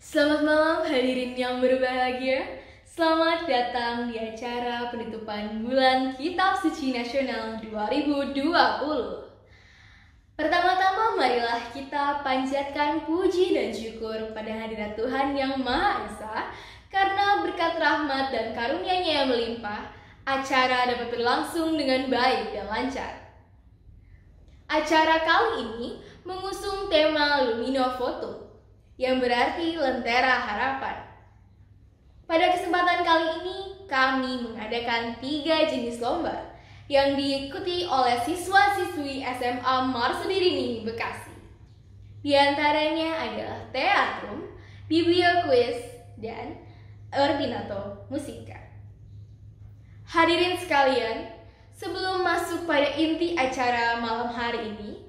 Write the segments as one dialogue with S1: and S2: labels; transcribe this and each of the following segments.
S1: Selamat malam hadirin yang berbahagia. Selamat datang di acara penutupan bulan Kitab Suci Nasional 2020. Pertama-tama marilah kita panjatkan puji dan syukur pada hadirat Tuhan yang Maha Esa, karena berkat rahmat dan karunia-Nya yang melimpah, acara dapat berlangsung dengan baik dan lancar. Acara kali ini mengusung tema Lumino Votum, yang berarti Lentera Harapan. Pada kesempatan kali ini, kami mengadakan 3 jenis lomba yang diikuti oleh siswa-siswi SMA Marsudirini, Bekasi. Di antaranya adalah teatrum, biblioquiz, dan ordinato musika. Hadirin sekalian, sebelum masuk pada inti acara malam hari ini,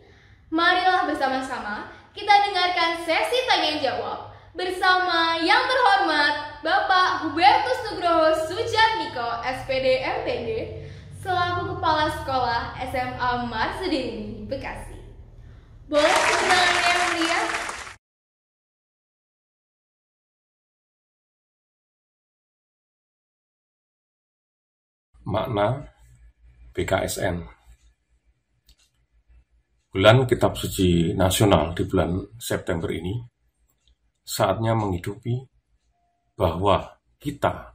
S1: marilah bersama-sama kita dengarkan sesi tanya jawab bersama yang terhormat Bapak Hubertus Nugroho Sujatmiko, SPD MPD, selaku Kepala Sekolah SMA Marsudirini, Bekasi. Boleh perkenalannya yang mulia?
S2: Makna BKSN. Bulan Kitab Suci Nasional di bulan September ini saatnya menghidupi bahwa kita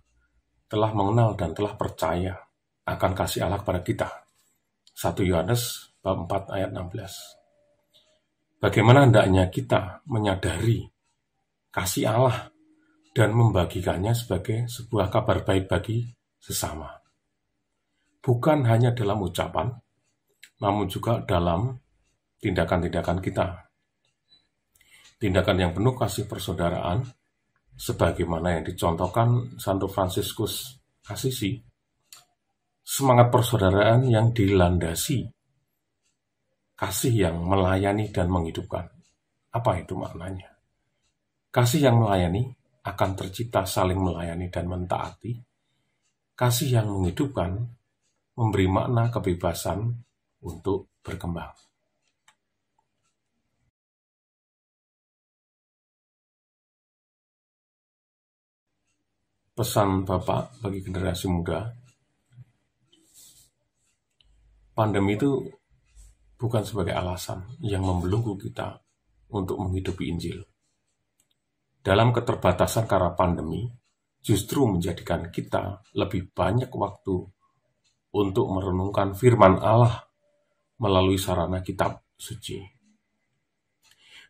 S2: telah mengenal dan telah percaya akan kasih Allah kepada kita. 1 Yohanes bab 4 ayat 16. Bagaimana hendaknya kita menyadari kasih Allah dan membagikannya sebagai sebuah kabar baik bagi sesama. Bukan hanya dalam ucapan, namun juga dalam tindakan-tindakan kita. Tindakan yang penuh kasih persaudaraan, sebagaimana yang dicontohkan Santo Fransiskus Assisi, semangat persaudaraan yang dilandasi kasih yang melayani dan menghidupkan. Apa itu maknanya? Kasih yang melayani akan tercipta saling melayani dan mentaati. Kasih yang menghidupkan memberi makna kebebasan untuk berkembang. Pesan Bapak bagi generasi muda, pandemi itu bukan sebagai alasan yang membelenggu kita untuk menghidupi Injil. Dalam keterbatasan karena pandemi, justru menjadikan kita lebih banyak waktu untuk merenungkan firman Allah melalui sarana kitab suci.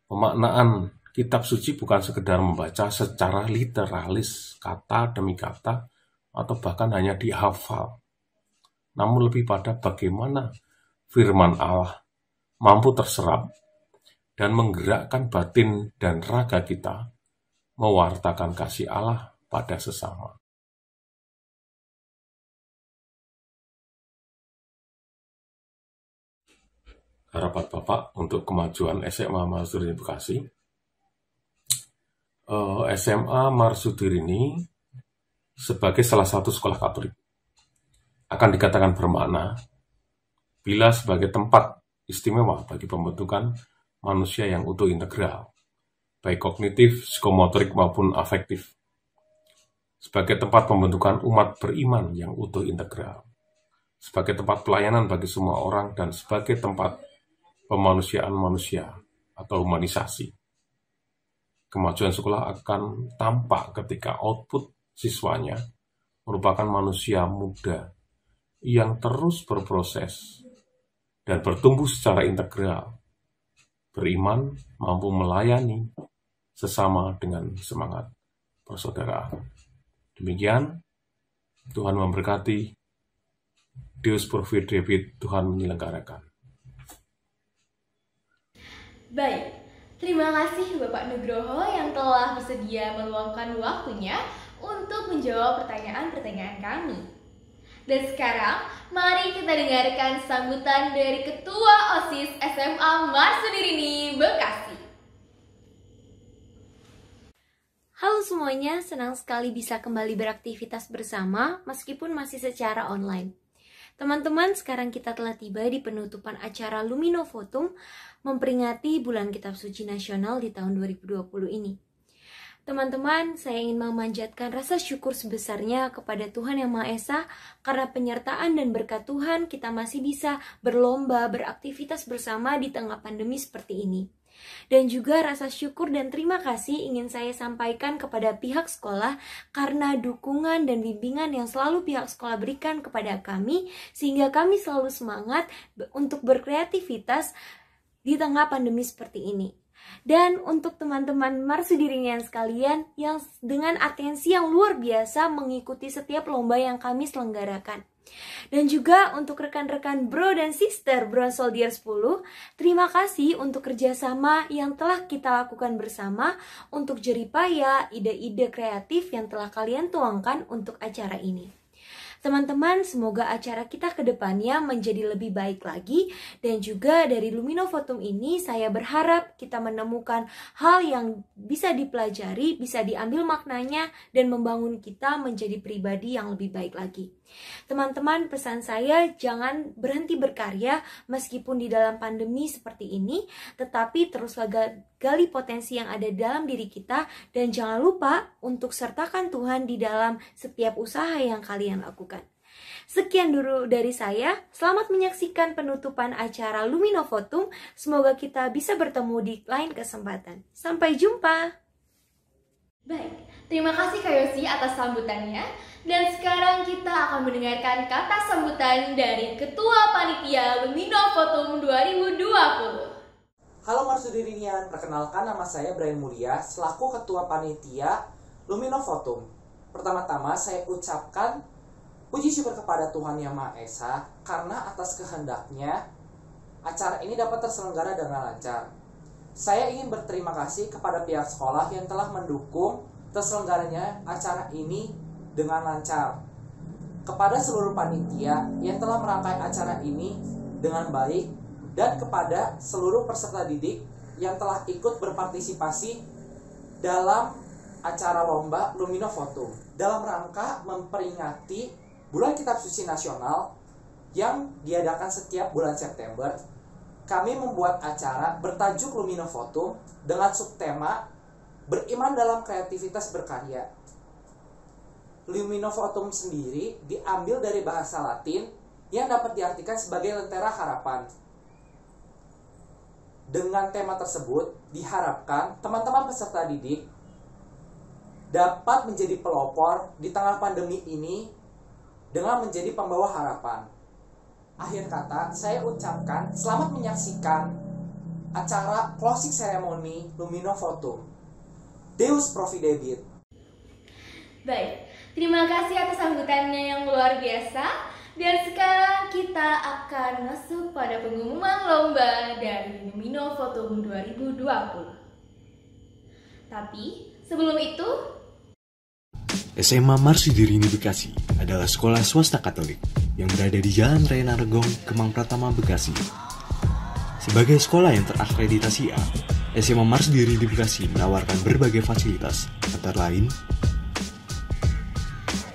S2: Pemaknaan kitab suci bukan sekedar membaca secara literalis, kata demi kata, atau bahkan hanya dihafal. Namun lebih pada bagaimana firman Allah mampu terserap dan menggerakkan batin dan raga kita mewartakan kasih Allah pada sesama. Harapan Bapak untuk kemajuan SMA Marsudirini Bekasi. SMA Marsudirini sebagai salah satu sekolah Katolik akan dikatakan bermakna bila sebagai tempat istimewa bagi pembentukan manusia yang utuh integral, baik kognitif, psikomotorik maupun afektif, sebagai tempat pembentukan umat beriman yang utuh integral, sebagai tempat pelayanan bagi semua orang, dan sebagai tempat pemanusiaan manusia atau humanisasi. Kemajuan sekolah akan tampak ketika output siswanya merupakan manusia muda yang terus berproses dan bertumbuh secara integral, beriman, mampu melayani sesama dengan semangat persaudaraan. Demikian, Tuhan memberkati. Deus Providebit, Tuhan menyelenggarakan.
S1: Baik, terima kasih Bapak Nugroho yang telah bersedia meluangkan waktunya untuk menjawab pertanyaan-pertanyaan kami. Dan sekarang, mari kita dengarkan sambutan dari Ketua OSIS SMA Marsudirini, Bekasi.
S3: Halo semuanya, senang sekali bisa kembali beraktivitas bersama meskipun masih secara online. Teman-teman, sekarang kita telah tiba di penutupan acara Lumino Votum memperingati Bulan Kitab Suci Nasional di tahun 2020 ini. Teman-teman, saya ingin memanjatkan rasa syukur sebesarnya kepada Tuhan Yang Maha Esa karena penyertaan dan berkat Tuhan kita masih bisa berlomba, beraktivitas bersama di tengah pandemi seperti ini. Dan juga rasa syukur dan terima kasih ingin saya sampaikan kepada pihak sekolah karena dukungan dan bimbingan yang selalu pihak sekolah berikan kepada kami sehingga kami selalu semangat untuk berkreativitas di tengah pandemi seperti ini. Dan untuk teman-teman Marsudirian sekalian yang dengan atensi yang luar biasa mengikuti setiap lomba yang kami selenggarakan. Dan juga untuk rekan-rekan bro dan sister Bronze Soldier 10, terima kasih untuk kerjasama yang telah kita lakukan bersama untuk jeripaya, ide-ide kreatif yang telah kalian tuangkan untuk acara ini. Teman-teman, semoga acara kita ke depannya menjadi lebih baik lagi. Dan juga dari Lumino Votum ini saya berharap kita menemukan hal yang bisa dipelajari, bisa diambil maknanya, dan membangun kita menjadi pribadi yang lebih baik lagi. Teman-teman, pesan saya jangan berhenti berkarya meskipun di dalam pandemi seperti ini, tetapi teruslah gali potensi yang ada dalam diri kita dan jangan lupa untuk sertakan Tuhan di dalam setiap usaha yang kalian lakukan. Sekian dulu dari saya, selamat menyaksikan penutupan acara Lumino Votum, semoga kita bisa bertemu di lain kesempatan. Sampai jumpa!
S1: Baik, terima kasih Kak Yosi atas sambutannya. Dan sekarang kita akan mendengarkan kata sambutan dari Ketua Panitia Lumino Votum 2020.
S4: Halo Marsudirian, perkenalkan nama saya Brian Mulia selaku Ketua Panitia Lumino Votum. Pertama-tama saya ucapkan puji syukur kepada Tuhan Yang Maha Esa karena atas kehendaknya acara ini dapat terselenggara dengan lancar. Saya ingin berterima kasih kepada pihak sekolah yang telah mendukung terselenggaranya acara ini dengan lancar. Kepada seluruh panitia yang telah merangkai acara ini dengan baik dan kepada seluruh peserta didik yang telah ikut berpartisipasi dalam acara lomba Lumino Votum dalam rangka memperingati Bulan Kitab Suci Nasional yang diadakan setiap bulan September. Kami membuat acara bertajuk Lumino Votum dengan subtema beriman dalam kreativitas berkarya. Lumino Votum sendiri diambil dari bahasa Latin yang dapat diartikan sebagai lentera harapan. Dengan tema tersebut, diharapkan teman-teman peserta didik dapat menjadi pelopor di tengah pandemi ini dengan menjadi pembawa harapan. Akhir kata, saya ucapkan selamat menyaksikan acara closing ceremony Lumino Votum. Deus Providebit.
S1: Baik, terima kasih atas sambutannya yang luar biasa. Dan sekarang kita akan masuk pada pengumuman lomba dari Lumino Votum 2020. Tapi sebelum itu,
S5: SMA Marsudirini Bekasi adalah sekolah swasta Katolik yang berada di Jalan Raya Narogong, Kemang Pratama, Bekasi. Sebagai sekolah yang terakreditasi A, SMA Marsudirini Bekasi menawarkan berbagai fasilitas, antara lain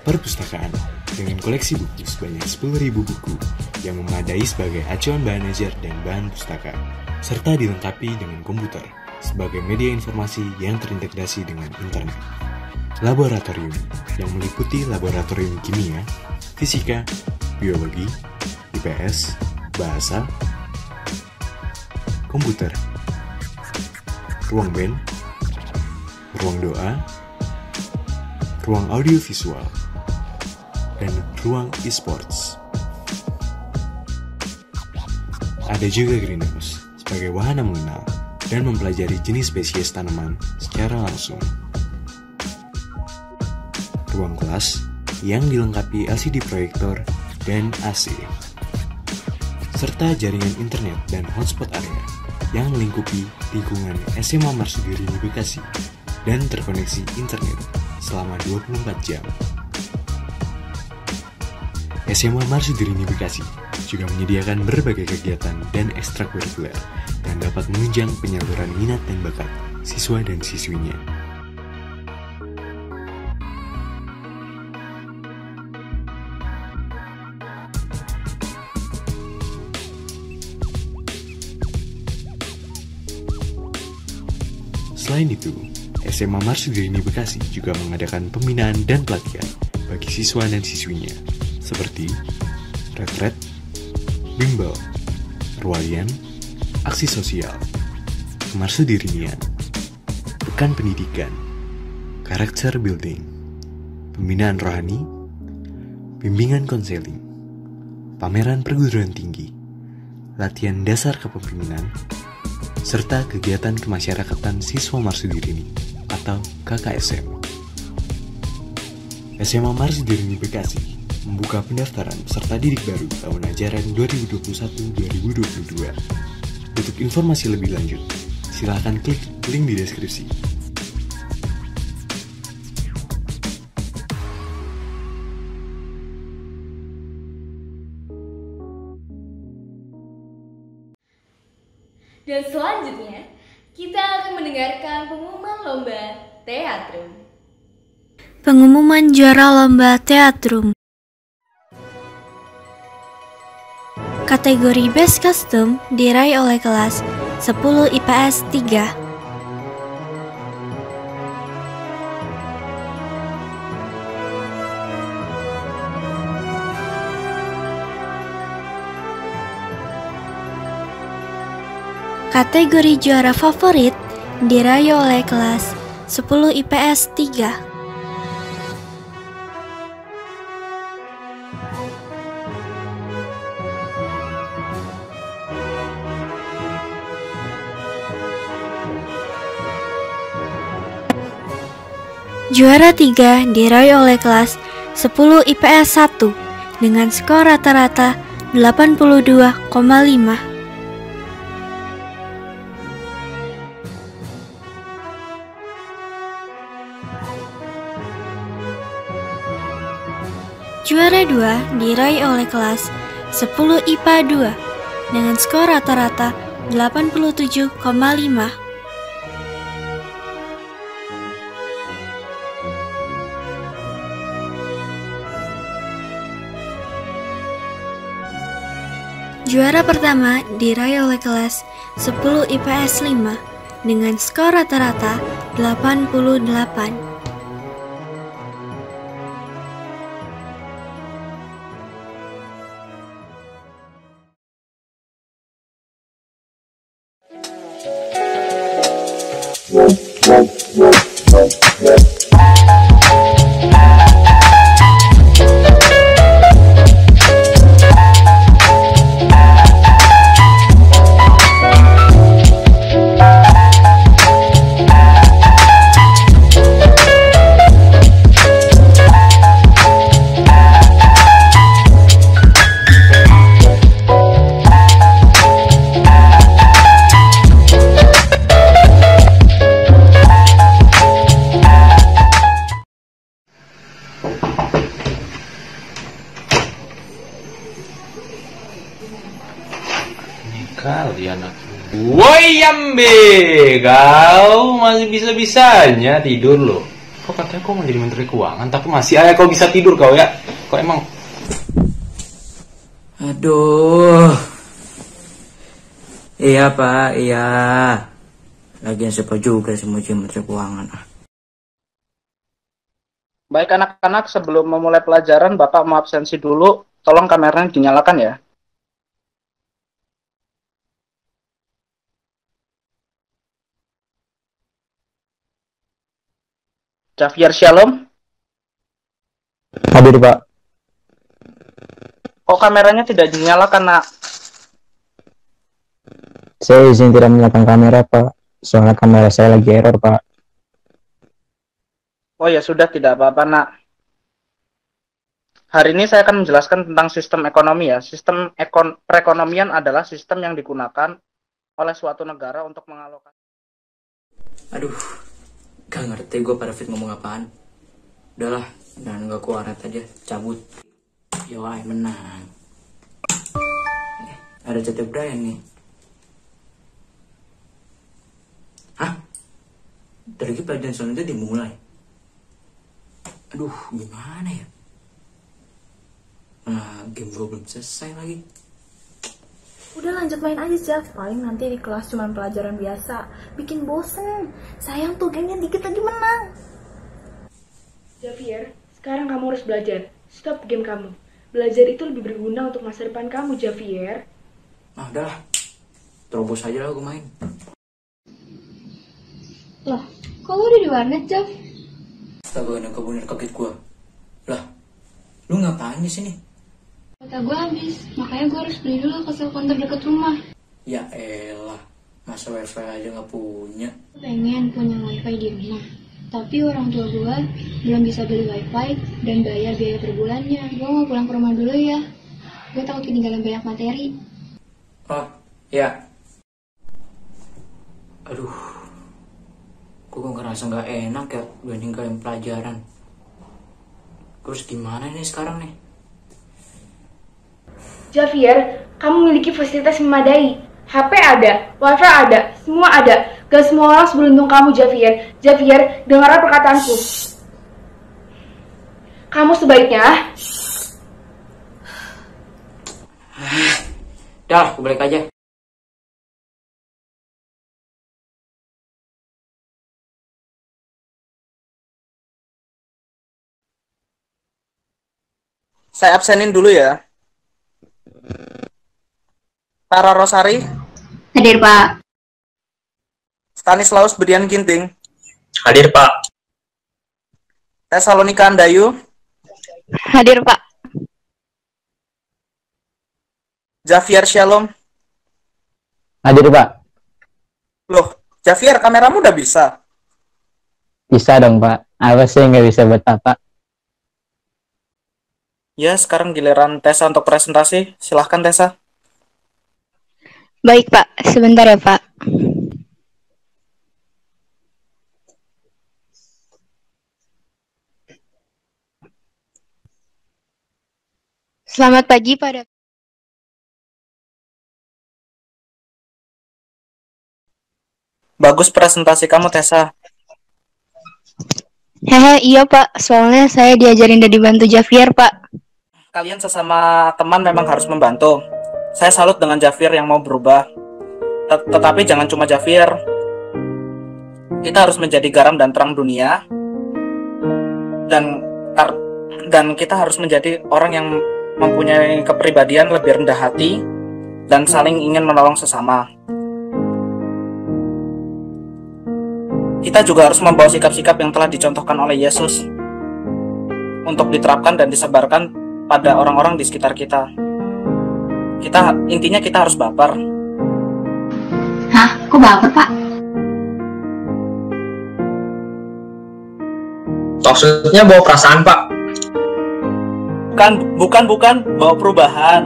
S5: perpustakaan dengan koleksi buku sebanyak 10.000 buku yang memadai sebagai acuan bahan ajar dan bahan pustaka, serta dilengkapi dengan komputer sebagai media informasi yang terintegrasi dengan internet. Laboratorium yang meliputi laboratorium kimia, fisika, biologi, IPS, bahasa, komputer, ruang band, ruang doa, ruang audiovisual, dan ruang e-sports. Ada juga greenhouse sebagai wahana mengenal dan mempelajari jenis spesies tanaman secara langsung. Ruang kelas yang dilengkapi LCD proyektor dan AC, serta jaringan internet dan hotspot area yang melingkupi lingkungan SMA Marsudirini Bekasi dan terkoneksi internet selama 24 jam. SMA Marsudirini Bekasi juga menyediakan berbagai kegiatan dan ekstrakurikuler yang dapat menunjang penyaluran minat dan bakat siswa dan siswinya. Selain itu, SMA Marsudirini Bekasi juga mengadakan pembinaan dan pelatihan bagi siswa dan siswinya, seperti retret, bimbel, perwalian, aksi sosial, kemarsudirinian, pekan pendidikan, karakter building, pembinaan rohani, bimbingan konseling, pameran perguruan tinggi, latihan dasar kepemimpinan, serta kegiatan kemasyarakatan siswa Marsudirini atau KKSM. SMA Marsudirini Bekasi membuka pendaftaran peserta didik baru tahun ajaran 2021-2022. Untuk informasi lebih lanjut, silakan klik link di deskripsi.
S1: Dan selanjutnya, kita akan mendengarkan pengumuman lomba teatrum.
S6: Pengumuman juara lomba teatrum. Kategori Best Costume diraih oleh kelas 10 IPS 3. Kategori juara favorit diraih oleh kelas 10 IPS 3. Juara 3 diraih oleh kelas 10 IPS 1 dengan skor rata-rata 82,5. Juara 2 diraih oleh kelas 10 IPA 2 dengan skor rata-rata 87,5. Juara pertama diraih oleh kelas 10 IPS 5 dengan skor rata-rata 88.
S7: Kalian woi Yambe, kau masih bisa-bisanya tidur loh. Kok katanya kau mau jadi menteri keuangan, tapi masih aja kau bisa tidur kau ya? Kau emang...
S8: Aduh. Iya Pak, iya. Lagian siapa juga semua jadi menteri keuangan.
S9: Baik anak-anak, sebelum memulai pelajaran, Bapak mau absensi dulu. Tolong kameranya dinyalakan ya. Javier Shalom.
S10: Hadir Pak.
S9: Kok kameranya tidak dinyalakan, Nak?
S10: Saya izin tidak menyalakan kamera Pak. Soalnya kamera saya lagi error Pak.
S9: Oh ya sudah, tidak apa-apa, Nak. Hari ini saya akan menjelaskan tentang sistem ekonomi ya. Sistem perekonomian adalah sistem yang digunakan oleh suatu negara untuk mengalokasi.
S8: Aduh, gak ngerti gue pada fit ngomong apaan. Udahlah, dan gak kuaret aja, cabut. Yowai, menang. Ada chat Brian nih. Hah? Dari pelajaran selanjutnya dimulai. Aduh, gimana ya? Nah, game gue belum selesai lagi.
S11: Udah lanjut main aja, Jav. Paling nanti di kelas cuma pelajaran biasa. Bikin bosen. Sayang tuh gamenya dikit lagi menang.
S12: Javier, sekarang kamu harus belajar. Stop game kamu. Belajar itu lebih berguna untuk masa depan kamu, Javier.
S8: Nah, udahlah. Terobos aja lah gue main.
S13: Loh, kok lu udah di warnet, Jav?
S8: Astaga, ada kebener kaget gue. Lah, lu ngapain di sini?
S13: Kota gue habis, makanya gue harus beli dulu ke cell counter deket rumah.
S8: Ya elah, masa wifi aja gak punya.
S13: Pengen punya wifi di rumah, tapi orang tua gue belum bisa beli wifi dan bayar biaya per bulannya. Gue mau pulang ke rumah dulu ya. Gue takut ketinggalan banyak materi.
S8: Oh, ya. Aduh, gue ngerasa gak enak ya gue ninggalin pelajaran. Gue harus gimana nih sekarang nih?
S12: Javier, kamu memiliki fasilitas memadai. HP ada, wifi ada, semua ada. Gak semua orang seberuntung kamu, Javier. Javier, dengarlah perkataanku. Kamu sebaiknya...
S8: Dah, gue balik aja.
S9: Saya absenin dulu ya. Tara Rosari.
S13: Hadir, Pak.
S9: Stanislaus Bedian Ginting.
S14: Hadir, Pak.
S9: Tesalonika Andayu.
S13: Hadir, Pak.
S9: Javier Shalom.
S10: Hadir, Pak.
S9: Loh, Javier, kameramu udah bisa?
S10: Bisa dong, Pak. Apa sih nggak bisa buat Pak?
S9: Ya, sekarang giliran Tessa untuk presentasi. Silahkan, Tessa.
S13: Baik, Pak. Sebentar ya, Pak. Selamat pagi pada...
S9: Bagus presentasi kamu, Tessa.
S13: Hehe, iya, Pak. Soalnya saya diajarin dan dibantu Javier, Pak.
S9: Kalian sesama teman memang harus membantu. Saya salut dengan Javier yang mau berubah. Tetapi jangan cuma Javier. Kita harus menjadi garam dan terang dunia. Dan kita harus menjadi orang yang mempunyai kepribadian lebih rendah hati dan saling ingin menolong sesama. Kita juga harus membawa sikap-sikap yang telah dicontohkan oleh Yesus untuk diterapkan dan disebarkan pada orang-orang di sekitar kita. Intinya kita harus baper.
S13: Hah? Kok baper, Pak?
S14: Maksudnya bawa perasaan, Pak?
S9: Bukan bawa perubahan.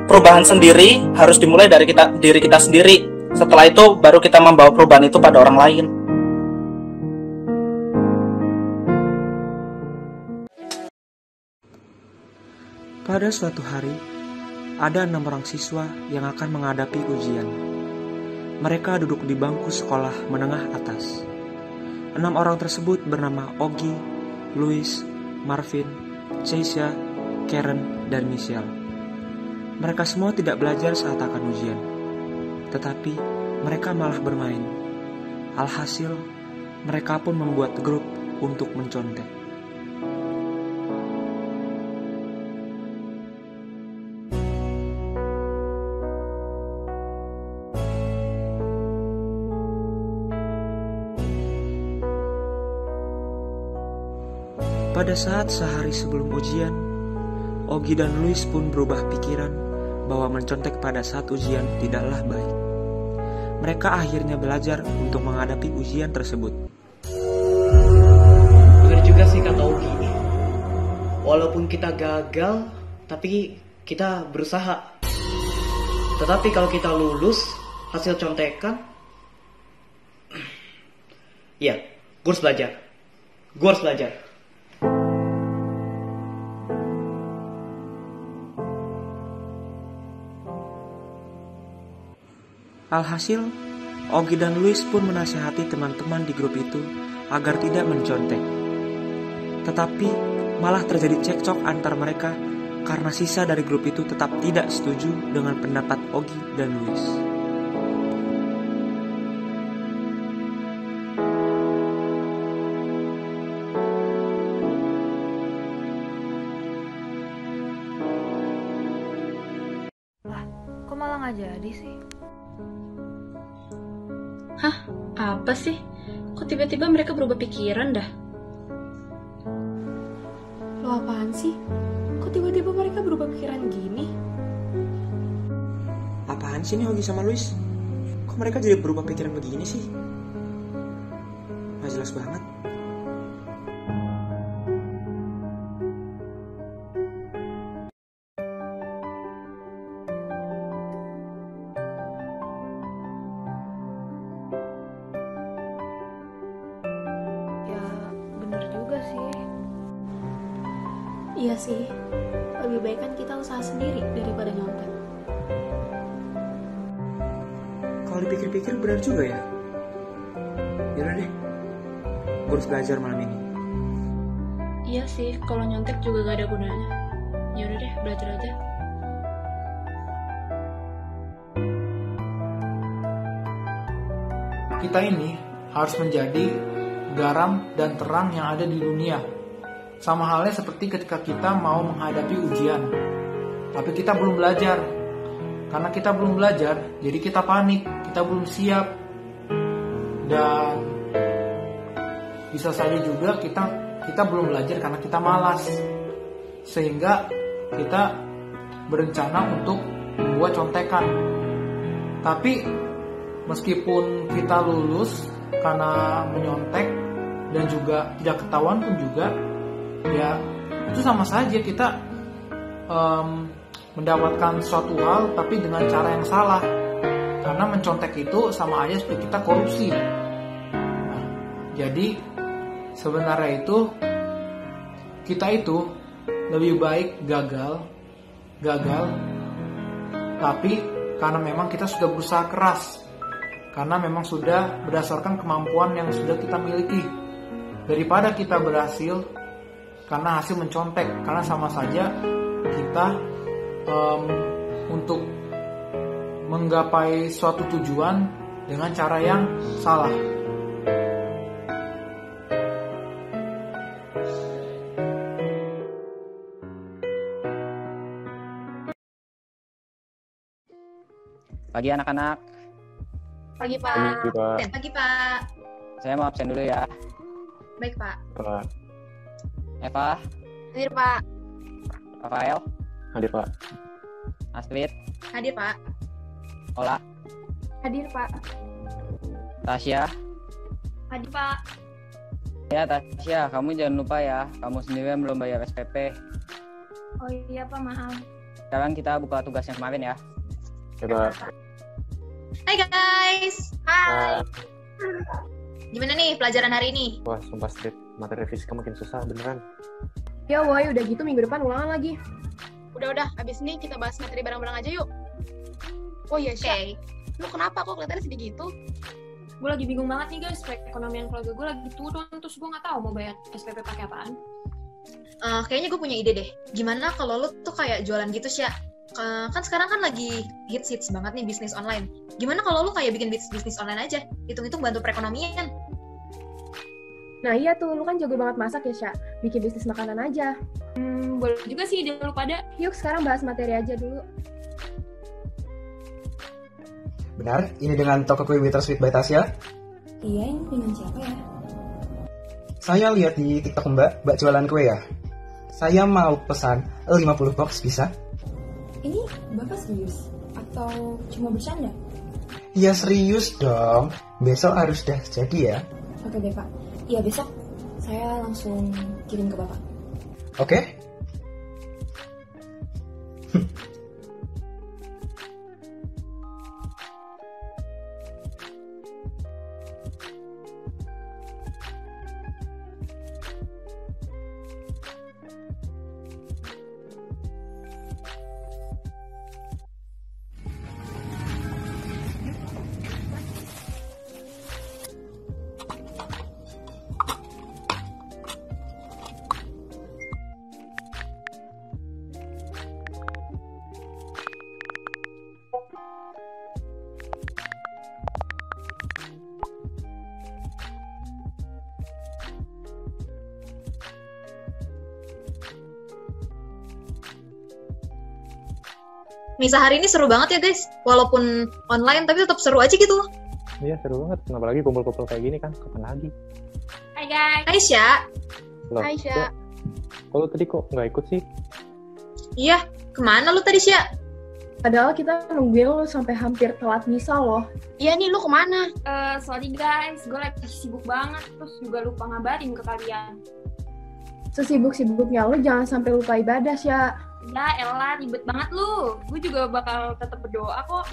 S9: Perubahan sendiri harus dimulai dari diri kita sendiri. Setelah itu baru kita membawa perubahan itu pada orang lain.
S15: Pada suatu hari, ada 6 orang siswa yang akan menghadapi ujian. Mereka duduk di bangku sekolah menengah atas. 6 orang tersebut bernama Ogi, Louis, Marvin, Ceisha, Karen, dan Michelle. Mereka semua tidak belajar saat akan ujian, tetapi mereka malah bermain. Alhasil, mereka pun membuat grup untuk mencontek. Pada saat sehari sebelum ujian, Ogi dan Louis pun berubah pikiran bahwa mencontek pada saat ujian tidaklah baik. Mereka akhirnya belajar untuk menghadapi ujian tersebut.
S16: Benar juga sih kata Ogi. Walaupun kita gagal, tapi kita berusaha. Tetapi kalau kita lulus hasil contekan, ya, gue harus belajar. Gue harus belajar.
S15: Alhasil, Ogi dan Louis pun menasihati teman-teman di grup itu agar tidak mencontek. Tetapi malah terjadi cekcok antar mereka karena sisa dari grup itu tetap tidak setuju dengan pendapat Ogi dan Luis.
S11: Lah, kok malah nggak jadi sih?
S17: Hah? Apa sih? Kok tiba-tiba mereka berubah pikiran dah?
S11: Lo apaan sih? Kok tiba-tiba mereka berubah pikiran gini?
S15: Apaan sih nih Ogi sama Luis? Kok mereka jadi berubah pikiran begini sih? Gak jelas banget.
S11: Ya, bener juga sih. Iya sih, lebih baik kan kita usaha sendiri daripada nyontek.
S15: Kalau dipikir-pikir benar juga ya. Yaudah deh, gue harus belajar malam ini.
S17: Iya sih, kalau nyontek juga gak ada gunanya. Yaudah deh, belajar aja.
S18: Kita ini harus menjadi garam dan terang yang ada di dunia. Sama halnya seperti ketika kita mau menghadapi ujian. Tapi kita belum belajar. Karena kita belum belajar, jadi kita panik, kita belum siap. Dan bisa saja juga kita belum belajar karena kita malas. Sehingga kita berencana untuk membuat contekan. Tapi meskipun kita lulus karena menyontek dan juga tidak ketahuan pun juga, ya itu sama saja kita mendapatkan suatu hal tapi dengan cara yang salah, karena mencontek itu sama aja seperti kita korupsi. Nah, jadi sebenarnya itu kita itu lebih baik gagal tapi karena memang kita sudah berusaha keras, karena memang sudah berdasarkan kemampuan yang sudah kita miliki, daripada kita berhasil karena hasil mencontek, karena sama saja kita untuk menggapai suatu tujuan dengan cara yang salah.
S19: Pagi anak-anak.
S12: Pagi Pak.
S19: Pagi, Pak.
S12: Pagi Pak.
S19: Saya mau absen dulu ya.
S12: Baik Pak.
S19: Pak. Eva,
S12: Hadir Pak.
S19: Rafael,
S20: Hadir Pak.
S19: Astrid,
S12: Hadir Pak.
S19: Ola,
S12: Hadir Pak.
S19: Tasya.
S12: Hadir Pak.
S19: Ya Tasya, kamu jangan lupa ya, kamu sendirian belum bayar SPP.
S12: Oh iya Pak, maaf.
S19: Sekarang kita buka tugas yang kemarin ya.
S20: Ya Pak.
S12: Hai guys. Hai. Gimana nih pelajaran hari ini?
S20: Wah, sumpah Street, materi fisika makin susah beneran.
S12: Ya woy, udah gitu minggu depan ulangan lagi. Udah, abis ini kita bahas materi bareng-bareng aja yuk. Oh iya, Syah. Lu kenapa kok kelihatannya sedih gitu?
S3: Gue lagi bingung banget nih guys, perekonomian keluarga gue lagi turun, terus gue nggak tahu mau bayar SPP pakai apaan.
S12: Kayaknya gue punya ide deh. Gimana kalau lu tuh kayak jualan gitu, Syah? Kan sekarang kan lagi hits banget nih bisnis online. Gimana kalau lu kayak bikin bisnis online aja? Hitung-hitung bantu perekonomian.
S11: Nah iya tuh, lu kan jago banget masak ya, Syah. Bikin bisnis makanan aja.
S3: Boleh juga sih ide lu pada.
S11: Yuk sekarang bahas materi aja dulu.
S21: Benar, ini dengan toko kue Bittersweet by Tasya.
S3: Iya, ini dengan siapa ya?
S21: Saya lihat di TikTok Mbak jualan kue ya. Saya mau pesan 50 box bisa?
S3: Ini Bapak serius? Atau cuma bercanda?
S21: Ya serius dong, besok harus dah jadi ya.
S3: Oke deh Pak, iya besok saya langsung kirim ke Bapak.
S21: Oke?
S12: Misa hari ini seru banget ya guys. Walaupun online tapi tetap seru aja gitu.
S20: Iya seru banget, apalagi kumpul-kumpul kayak gini kan, kapan lagi?
S12: Hai guys. Hai Sya.
S20: Loh,
S12: Hai Sya.
S20: kok lu tadi kok nggak ikut sih?
S12: Iya, kemana lu tadi Sya?
S11: Padahal kita nungguin lu sampai hampir telat misa loh.
S12: Iya nih, lu kemana?
S3: Sorry guys, gue lagi sibuk banget, terus juga lupa ngabarin ke kalian.
S11: Sesibuk-sibuknya lu jangan sampai lupa ibadah, Sya.
S3: Ya elah, ribet banget lu. Gue juga bakal tetap berdoa kok.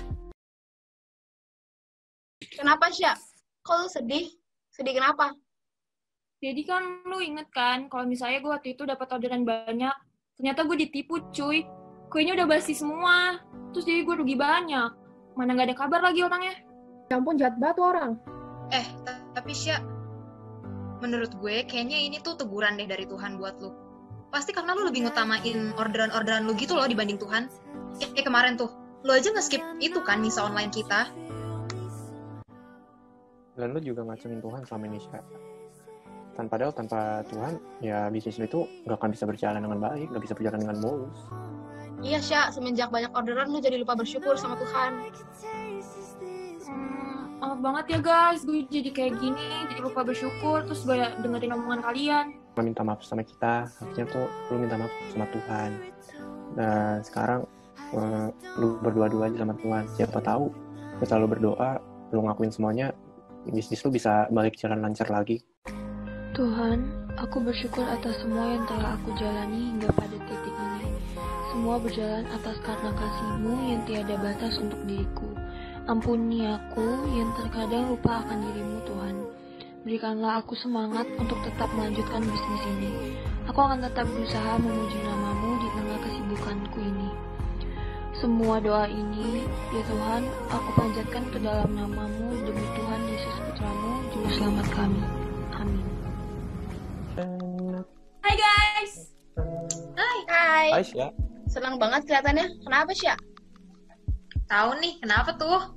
S12: Kenapa Sya? Kok lu sedih? Sedih kenapa?
S3: Jadi kan lu inget kan, kalau misalnya gue waktu itu dapat orderan banyak, ternyata gue ditipu cuy. Kuenya udah basi semua, terus jadi gue rugi banyak. Mana gak ada kabar lagi orangnya.
S11: Ya ampun, jahat banget tuh orang.
S12: Tapi Sya, menurut gue kayaknya ini tuh teguran deh dari Tuhan buat lu. Pasti karena lu lebih ngutamain orderan-orderan lu gitu loh dibanding Tuhan. Kayak kemarin tuh, lu aja nge-skip itu kan misa online kita.
S20: Dan lu juga ngacungin Tuhan selama ini, Sya. Padahal tanpa Tuhan, ya bisnis lu itu nggak akan bisa berjalan dengan baik, nggak bisa berjalan dengan mulus.
S12: Iya Sya, semenjak banyak orderan lu jadi lupa bersyukur sama Tuhan.
S3: Maaf banget ya guys, gue jadi kayak gini, jadi lupa bersyukur, terus gue dengerin omongan kalian.
S20: Lu minta maaf sama kita, harusnya tuh lu minta maaf sama Tuhan. Dan sekarang lu berdoa dulu aja sama Tuhan. Siapa tahu setelah lu berdoa, lu ngakuin semuanya, bisnis lu bisa balik jalan lancar lagi.
S6: Tuhan, aku bersyukur atas semua yang telah aku jalani hingga pada titik ini. Semua berjalan atas karena kasih-Mu yang tiada batas untuk diriku. Ampuni aku yang terkadang lupa akan diri-Mu, Tuhan. Berikanlah aku semangat untuk tetap melanjutkan bisnis ini. Aku akan tetap berusaha memuji nama-Mu di tengah kesibukanku ini. Semua doa ini, ya Tuhan, aku panjatkan ke dalam nama-Mu demi Tuhan Yesus Putra-Mu, Juru Selamat kami. Amin.
S3: Hai guys.
S12: Hai.
S20: Hai Sya.
S12: Senang banget kelihatannya. Kenapa Sya? Tahu nih, kenapa tuh?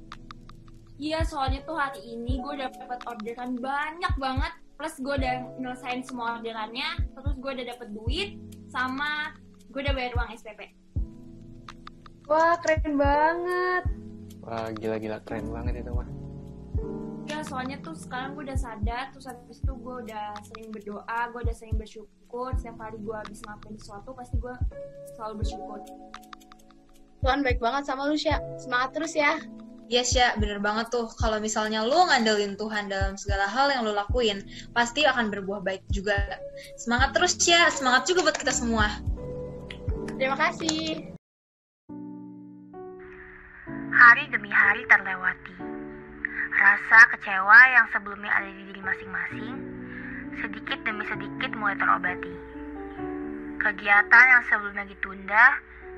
S3: Iya, soalnya tuh hari ini gue dapat orderan banyak banget. Plus gue udah nyelesain semua orderannya. Terus gue udah dapet duit. Sama gue udah bayar uang SPP.
S11: Wah, keren banget.
S20: Wah, gila-gila keren banget itu mah.
S3: Ya, soalnya tuh sekarang gue udah sadar. Terus habis itu gue udah sering berdoa. Gue udah sering bersyukur. Setiap hari gue habis ngelakuin sesuatu, pasti gue selalu bersyukur.
S12: Tuhan baik banget sama lu Sya. Semangat terus ya. Iya Sya, bener banget tuh. Kalau misalnya lu ngandelin Tuhan dalam segala hal yang lu lakuin, pasti akan berbuah baik juga. Semangat terus Sya. Semangat juga buat kita semua. Terima kasih.
S2: Hari demi hari terlewati. Rasa kecewa yang sebelumnya ada di diri masing-masing, sedikit demi sedikit mulai terobati. Kegiatan yang sebelumnya ditunda,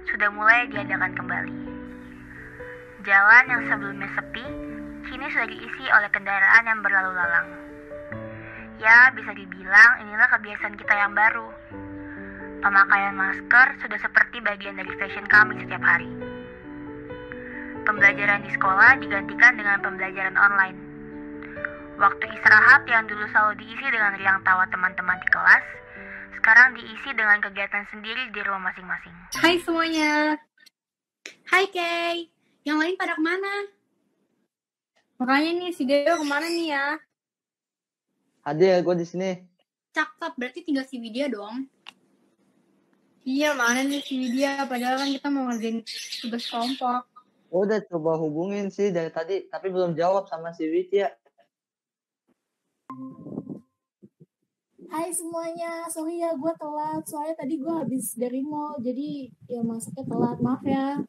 S2: sudah mulai diadakan kembali. Jalan yang sebelumnya sepi, kini sudah diisi oleh kendaraan yang berlalu lalang. Ya, bisa dibilang inilah kebiasaan kita yang baru. Pemakaian masker sudah seperti bagian dari fashion kami setiap hari. Pembelajaran di sekolah digantikan dengan pembelajaran online. Waktu istirahat yang dulu selalu diisi dengan riang tawa teman-teman di kelas, sekarang diisi dengan kegiatan sendiri di rumah masing-masing.
S22: Hai semuanya. Hai Kay. Yang lain pada kemana? Makanya nih si Deo kemana nih ya?
S19: Ada gue di sini.
S22: Cakep, berarti tinggal si Widya dong. Iya, mana nih si Widya? Padahal kan kita mau ngerjain tugas kelompok.
S19: Udah coba hubungin sih dari tadi, tapi belum jawab sama si Widya.
S11: Hai semuanya, sorry ya gue telat. Soalnya tadi gue habis dari mall, jadi ya masuknya telat. Maaf ya.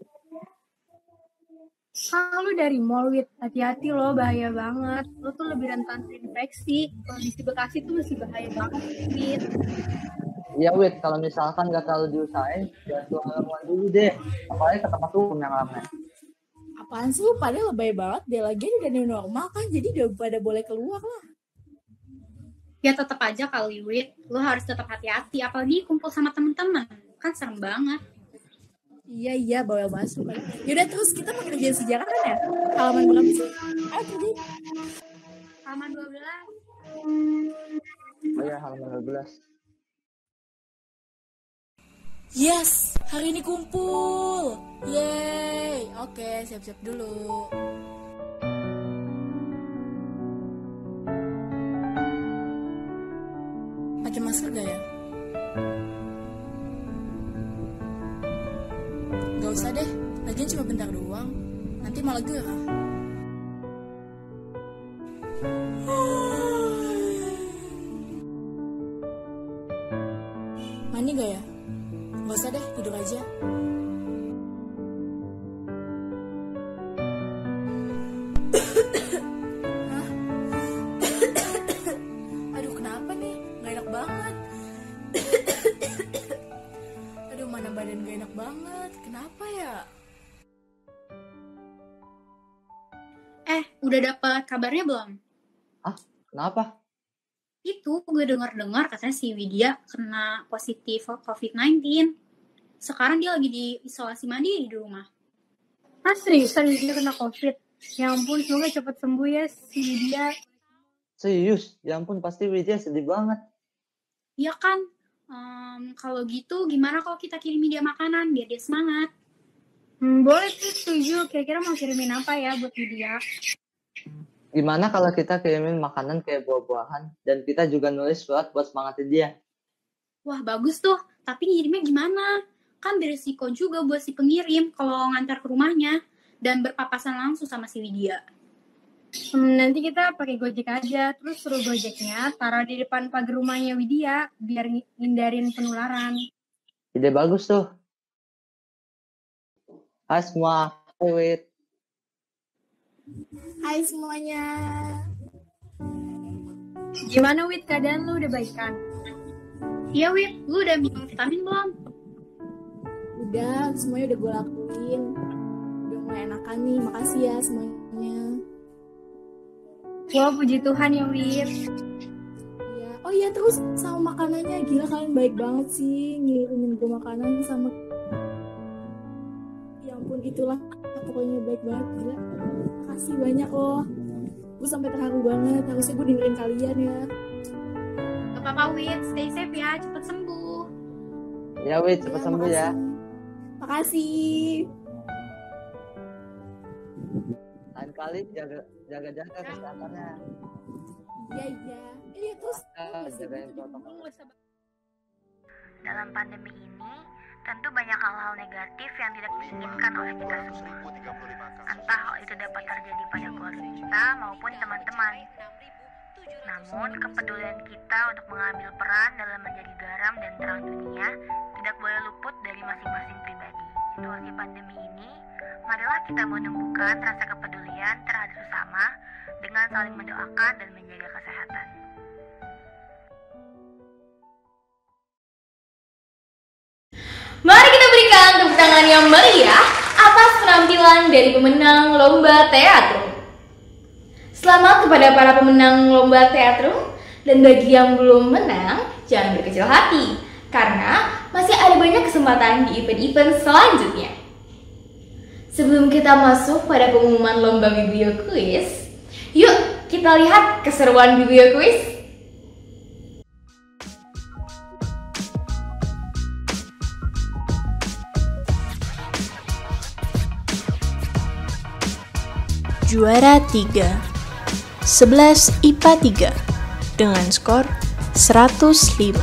S22: Lu dari mall, Wid. Hati-hati loh, bahaya banget. Lu tuh lebih rentan terinfeksi. Kondisi Bekasi tuh masih bahaya banget, Wid.
S19: Iya, Wid. Kalau misalkan nggak terlalu diusahain, jangan keluar dulu deh. Apalagi ke tempat umum yang ramai.
S11: Apaan sih lu pada lebay banget deh, lagi udah new normal kan, jadi udah pada boleh keluar lah.
S22: Ya tetap aja kali, Wid. Lu harus tetap hati-hati, apalagi kumpul sama teman-teman. Kan serem banget.
S11: Iya, bawel masuk. Yaudah terus kita mau kerjain sejarah kan ya? Halaman berapa sih? Ayo kerjain.
S22: Halaman 12.
S19: Oh ya, halaman 12.
S11: Yes, hari ini kumpul. Yeay. Oke, siap-siap dulu. Pakai masker gak ya? Gak usah deh, lagian cuma bentar doang. Nanti malah gerah. Mandi gak ya? Gak usah deh, tidur aja. Hah? Aduh, kenapa nih? Gak enak banget. Aduh, mana badan gak enak banget. Kenapa ya?
S22: Udah dapat kabarnya belum?
S19: Kenapa?
S22: Itu gue dengar-dengar katanya si Widya kena positif COVID-19. Sekarang dia lagi di isolasi mandiri di rumah.
S13: Seriusan dia kena COVID? Ya ampun, semoga cepat sembuh ya si Widya.
S19: Serius? Ya ampun, pasti Widya sedih banget.
S22: Iya kan? Kalau gitu gimana kalau kita kirimin dia makanan biar dia semangat?
S13: Boleh tuh, setuju. Kira-kira mau kirimin apa ya buat Widya?
S19: Gimana kalau kita kirimin makanan kayak buah-buahan dan kita juga nulis surat buat semangatin dia?
S22: Wah, bagus tuh. Tapi ngirimnya gimana? Kan beresiko juga buat si pengirim kalau ngantar ke rumahnya dan berpapasan langsung sama si Widya.
S13: Nanti kita pakai Gojek aja, terus suruh Gojeknya taruh di depan pagar rumahnya Widya biar hindarin penularan.
S19: Ide bagus tuh. Hai semua, wait.
S11: Hai semuanya.
S13: Gimana Wit, keadaan lu udah baikan?
S22: Iya Wit, lu udah minum vitamin belum?
S11: Udah, semuanya udah gue lakuin. Udah mulai enakan nih, makasih ya semuanya.
S13: Wah, puji Tuhan ya Wit.
S11: Ya. Oh iya, terus sama makanannya, gila kalian baik banget sih ngirimin gue makanan sama. Ya ampun, itulah pokoknya baik banget, gila. Makasih banyak loh. Gue sampai terharu banget, harusnya gue dengerin kalian ya.
S22: Gak apa-apa Wit, stay safe ya, cepet sembuh.
S19: Ya Wit, cepet sembuh ya.
S11: Makasih.
S19: Lain kali jaga kesehatannya.
S11: Iya. Iya terus
S19: jagain protokol.
S2: Dalam pandemi ini, tentu banyak hal-hal negatif yang tidak diinginkan oleh kita semua. Entah hal itu dapat terjadi pada keluarga kita maupun teman-teman. Namun, kepedulian kita untuk mengambil peran dalam menjadi garam dan terang dunia tidak boleh luput dari masing-masing pribadi. Situasi pandemi ini, marilah kita menumbuhkan rasa kepedulian terhadap sesama dengan saling mendoakan dan menjaga kesehatan.
S1: Mari kita berikan tepuk tangan yang meriah atas penampilan dari pemenang Lomba Teatrum. Selamat kepada para pemenang Lomba Teatrum, dan bagi yang belum menang, jangan berkecil hati, karena masih ada banyak kesempatan di event-event selanjutnya. Sebelum kita masuk pada pengumuman Lomba Biblio Quiz, yuk kita lihat keseruan Biblio Quiz.
S4: Juara 3 11 IPA 3 dengan skor 105.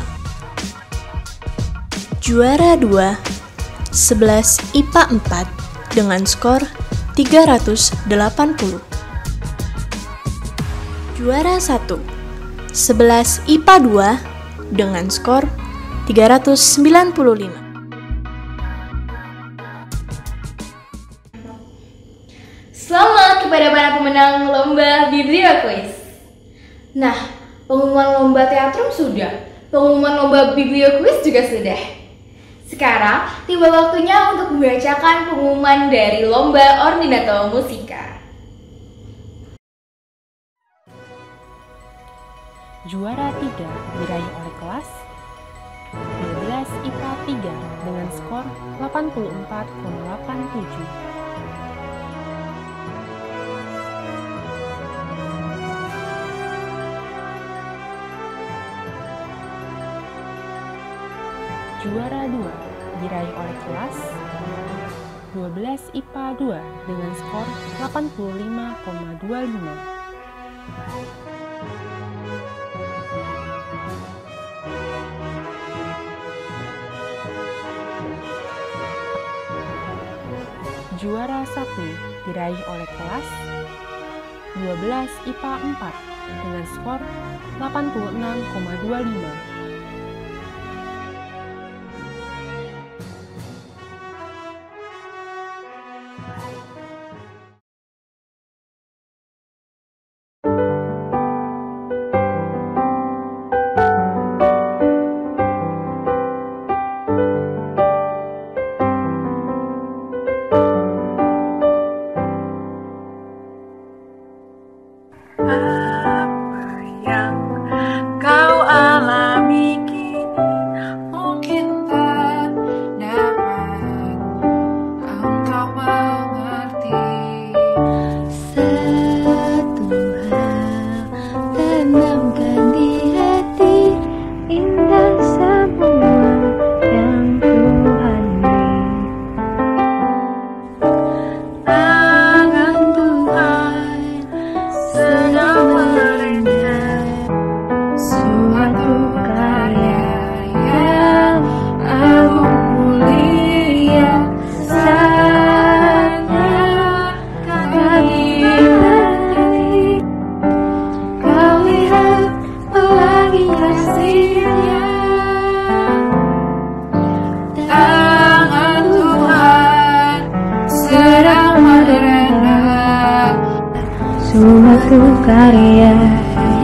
S4: Juara 2 11 IPA 4 dengan skor 380. Juara 1 11 IPA 2 dengan skor 395.
S1: Selamat kepada para pemenang Lomba Biblio Quiz. Nah, pengumuman Lomba Teatrum sudah, pengumuman Lomba Biblio Quiz juga sudah. Sekarang tiba waktunya untuk membacakan pengumuman dari Lomba Ordinato Musika.
S5: Juara 3 diraih oleh kelas 12 IPA 3 dengan skor 84,87. Juara 2 diraih oleh kelas 12 IPA 2 dengan skor 85,25. Juara 1 diraih oleh kelas 12 IPA 4 dengan skor 86,25.
S7: Suatu karya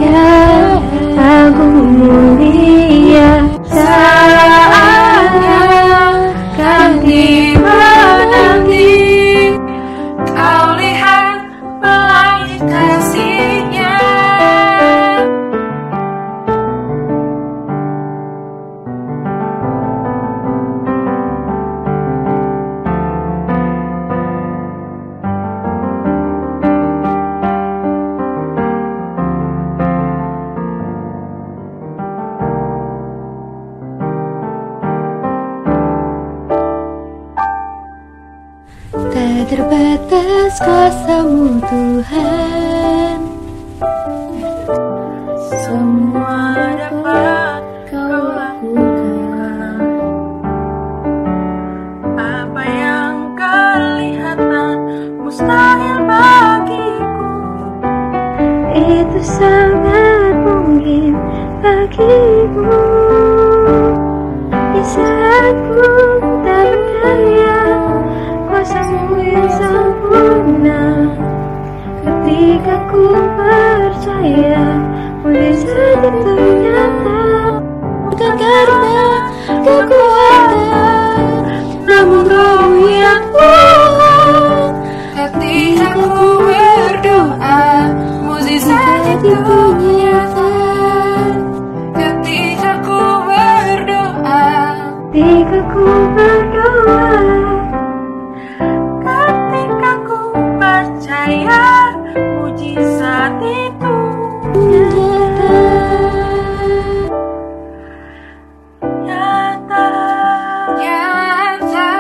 S7: yang agung mulia, saatnya kan tiba nanti, kau lihat pelangi kasihnya. Tak terbatas kuasa-Mu Tuhan, semua dapat Kau lakukan. Apa yang kelihatan mustahil bagiku, itu sangat mungkin bagimu. Di saat ku tak berdaya, kuasa-Mu yang sempurna, ketika ku percaya mujizat itu nyata, bukan karena kekuatan, namun Roh-Mu yang kuat. Ketika ku berdoa, mujizat itu nyata. Ketika ku berdoa, ketika ku berdoa, ketika ku percaya mujizat itu nyata, nyata, nyata.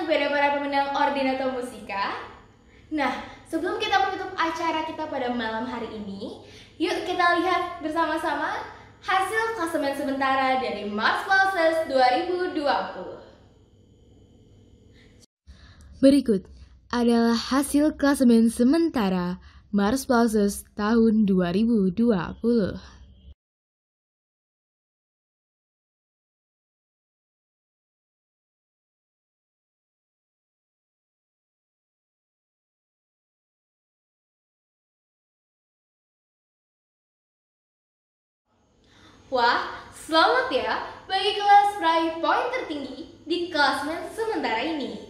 S1: kepada para pemenang Ordinato Musika. Nah, sebelum kita menutup acara kita pada malam hari ini, yuk kita lihat bersama-sama hasil klasemen sementara dari Mars Pulses 2020.
S8: Berikut adalah hasil klasemen sementara Mars Pulses tahun 2020.
S1: Wah, selamat ya bagi kelas peraih poin tertinggi di klasemen sementara ini.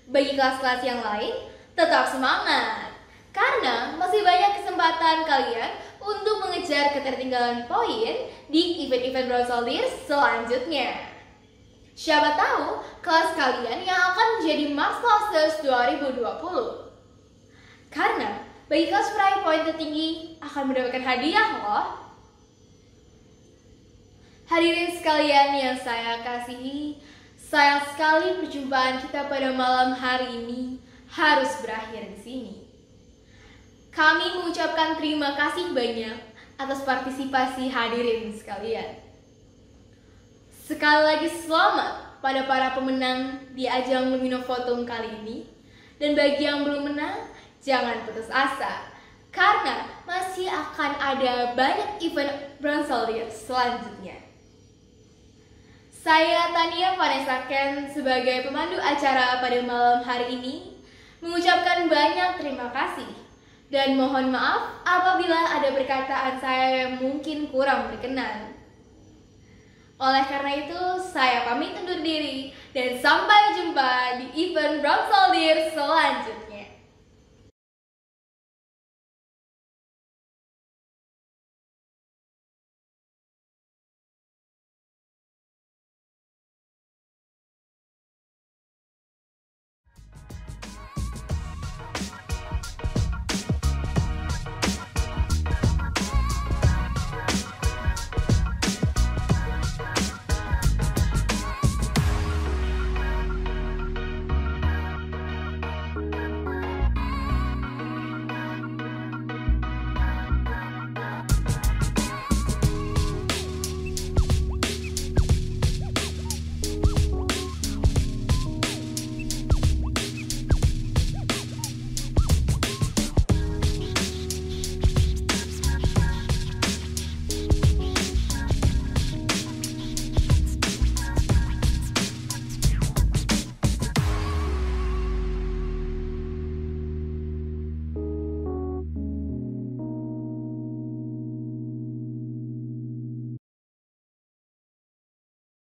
S1: Bagi kelas-kelas yang lain, tetap semangat, karena masih banyak kesempatan kalian untuk mengejar ketertinggalan poin di event-event Bronsoldir selanjutnya. Siapa tahu kelas kalian yang akan menjadi Mars Pulses 2020. Karena bagi kelas peraih poin tertinggi akan mendapatkan hadiah loh. Hadirin sekalian yang saya kasihi, sayang sekali perjumpaan kita pada malam hari ini harus berakhir di sini. Kami mengucapkan terima kasih banyak atas partisipasi hadirin sekalian. Sekali lagi selamat pada para pemenang di ajang Lumino Photon kali ini. Dan bagi yang belum menang, jangan putus asa, karena masih akan ada banyak event Bronsoldir selanjutnya. Saya Tania Vanessa Ken sebagai pemandu acara pada malam hari ini mengucapkan banyak terima kasih dan mohon maaf apabila ada perkataan saya yang mungkin kurang berkenan. Oleh karena itu, saya pamit undur diri dan sampai jumpa di event Bronsoldir selanjutnya.